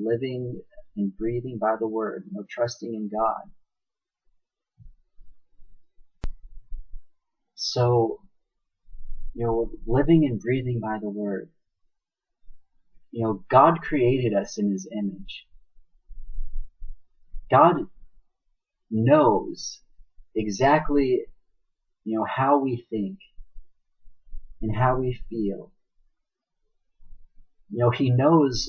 living and breathing by the Word, trusting in God. So, living and breathing by the Word. God created us in His image. God knows exactly, how we think and how we feel. He knows,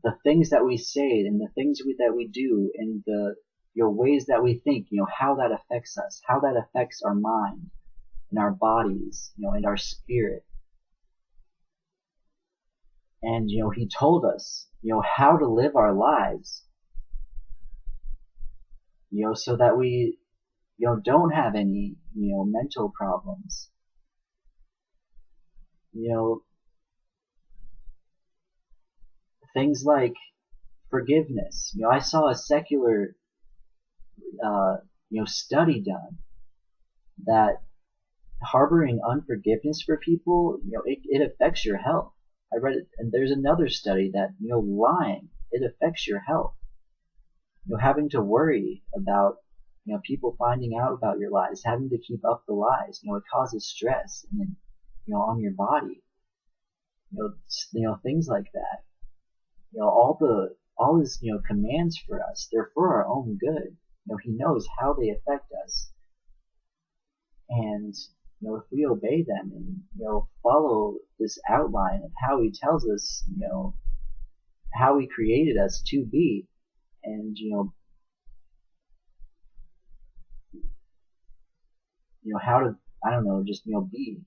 the things that we say and the things that we do and the, ways that we think, how that affects us, how that affects our mind and our bodies, and our spirit. And, He told us, how to live our lives, so that we, don't have any, mental problems. Things like forgiveness. I saw a secular, study done that harboring unforgiveness for people, it affects your health. I read it, and there's another study that, lying, it affects your health. Having to worry about, people finding out about your lies, having to keep up the lies, it causes stress and, on your body. Things like that. All His, commands for us, they're for our own good. He knows how they affect us. And, if we obey them and, follow this outline of how He tells us, how He created us to be, and, how to, I don't know, just, be.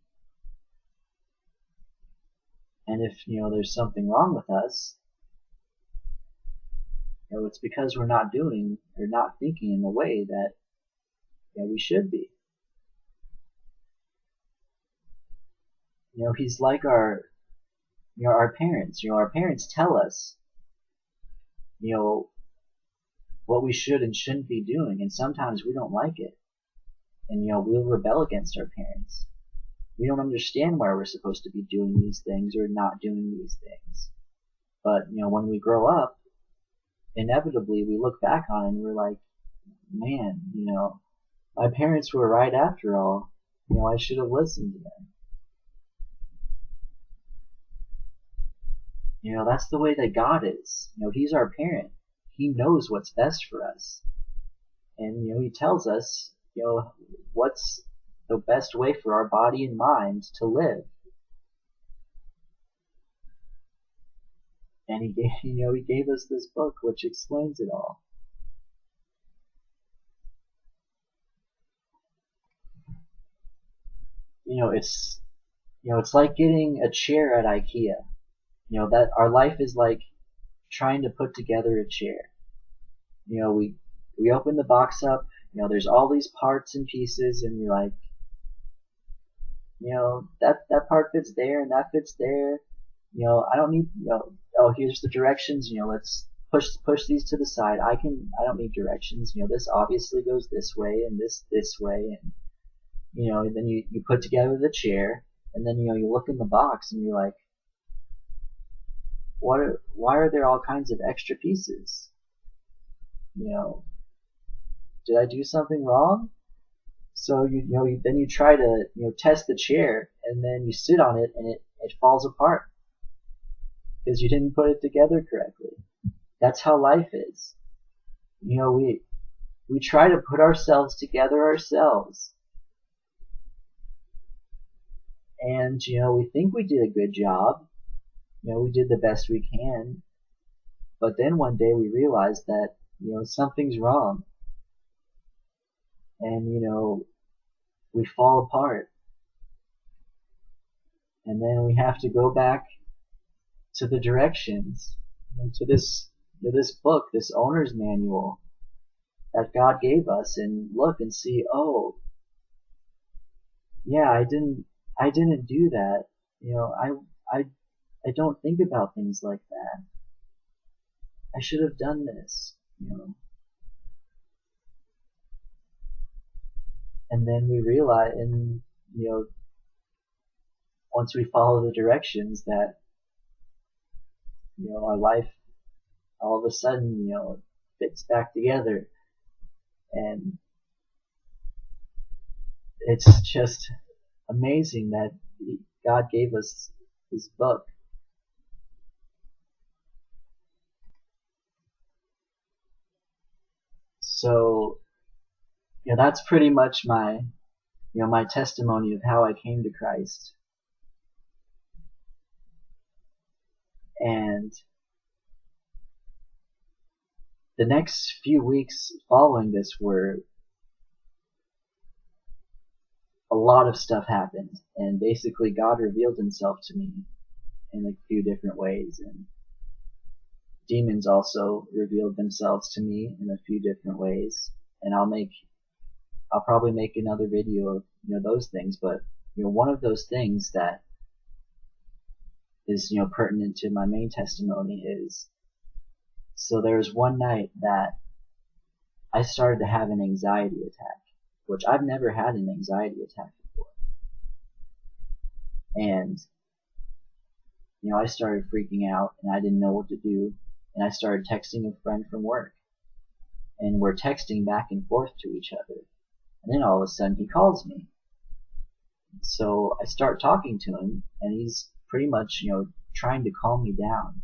And if, there's something wrong with us, it's because we're not doing or not thinking in the way that, we should be. He's like our parents. Our parents tell us, what we should and shouldn't be doing, and sometimes we don't like it. And, we'll rebel against our parents. We don't understand why we're supposed to be doing these things or not doing these things. But, when we grow up, inevitably we look back on it and we're like, man, my parents were right after all. I should have listened to them. That's the way that God is. He's our parent. He knows what's best for us. And, He tells us, what's the best way for our body and mind to live. And He gave us this book which explains it all. It's like getting a chair at IKEA. That our life is like trying to put together a chair. We open the box up, there's all these parts and pieces, and you're like, that part fits there and that fits there. I don't need, oh, here's the directions, let's push these to the side. I don't need directions. This obviously goes this way and this way, and, and then you put together the chair, and then, you look in the box and you're like, why are there all kinds of extra pieces? Did I do something wrong? So then you try to test the chair, and then you sit on it and it falls apart because you didn't put it together correctly. That's how life is. We try to put ourselves together ourselves, and we think we did a good job. We did the best we can, but then one day we realize that something's wrong, and we fall apart, and then we have to go back to the directions, to this book, this owner's manual that God gave us, and look and see, oh, yeah, I didn't do that. I don't think about things like that. I should have done this, And then we realize, and once we follow the directions, that our life all of a sudden, it fits back together. And it's just amazing that God gave us this book. So, that's pretty much my testimony of how I came to Christ. And the next few weeks following this were a lot of stuff happened, and basically God revealed himself to me in a few different ways, and demons also revealed themselves to me in a few different ways. And I'll probably make another video of those things, but one of those things that is pertinent to my main testimony is, so there was one night that I started to have an anxiety attack, which I've never had an anxiety attack before. And I started freaking out, and I didn't know what to do, and I started texting a friend from work, and we're texting back and forth to each other, and then all of a sudden he calls me. So I start talking to him, and he's pretty much trying to calm me down,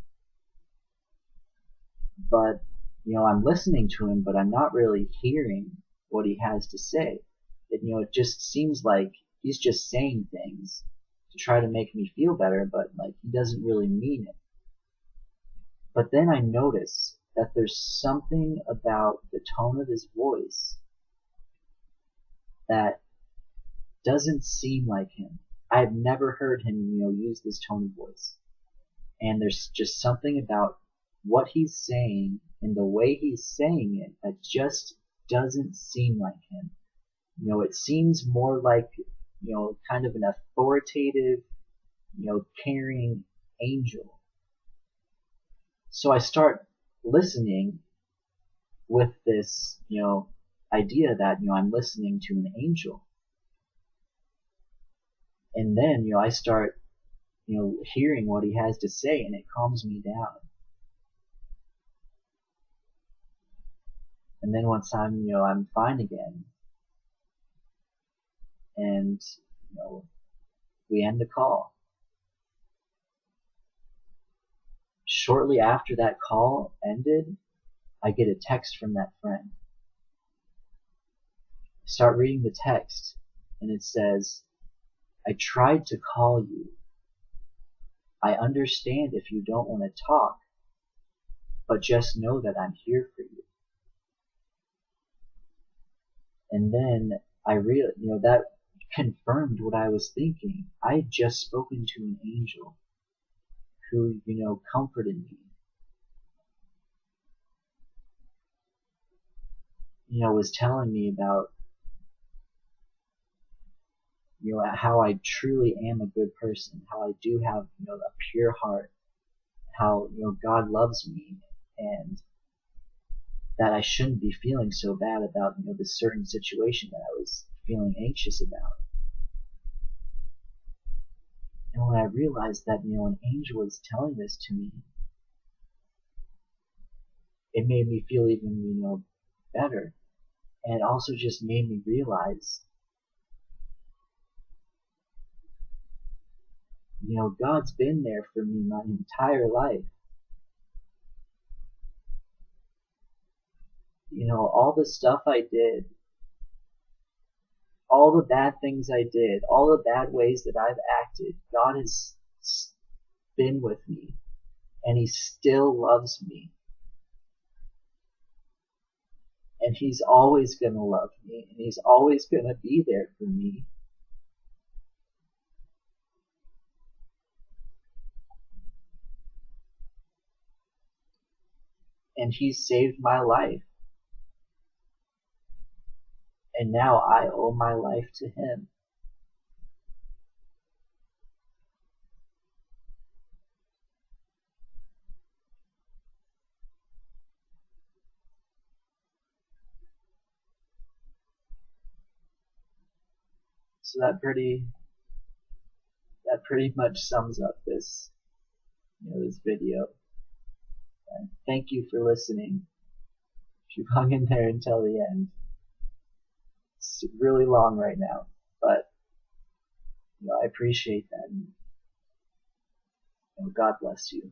but I'm listening to him, but I'm not really hearing what he has to say. It just seems like he's just saying things to try to make me feel better, but like he doesn't really mean it. But then I notice that there's something about the tone of his voice that doesn't seem like him. I've never heard him, use this tone of voice. And there's just something about what he's saying and the way he's saying it that just doesn't seem like him. It seems more like, kind of an authoritative, caring angel. So I start listening with this, idea that, I'm listening to an angel. And then, I start, hearing what he has to say, and it calms me down. And then once I'm fine again, and, we end the call. Shortly after that call ended, I get a text from that friend. I start reading the text, and it says, I tried to call you. I understand if you don't want to talk, but just know that I'm here for you. And then that confirmed what I was thinking. I had just spoken to an angel who, comforted me. Was telling me about, how I truly am a good person, how I do have, a pure heart, how, God loves me, and that I shouldn't be feeling so bad about, this certain situation that I was feeling anxious about. And when I realized that, an angel is telling this to me, it made me feel even, better. And it also just made me realize, God's been there for me my entire life. All the stuff I did, all the bad things I did, all the bad ways that I've acted, God has been with me, and he still loves me. And he's always going to love me, and he's always going to be there for me. And he saved my life. And now I owe my life to him. So that pretty much sums up this, this video. Thank you for listening. You've hung in there until the end. It's really long right now, but I appreciate that. And God bless you.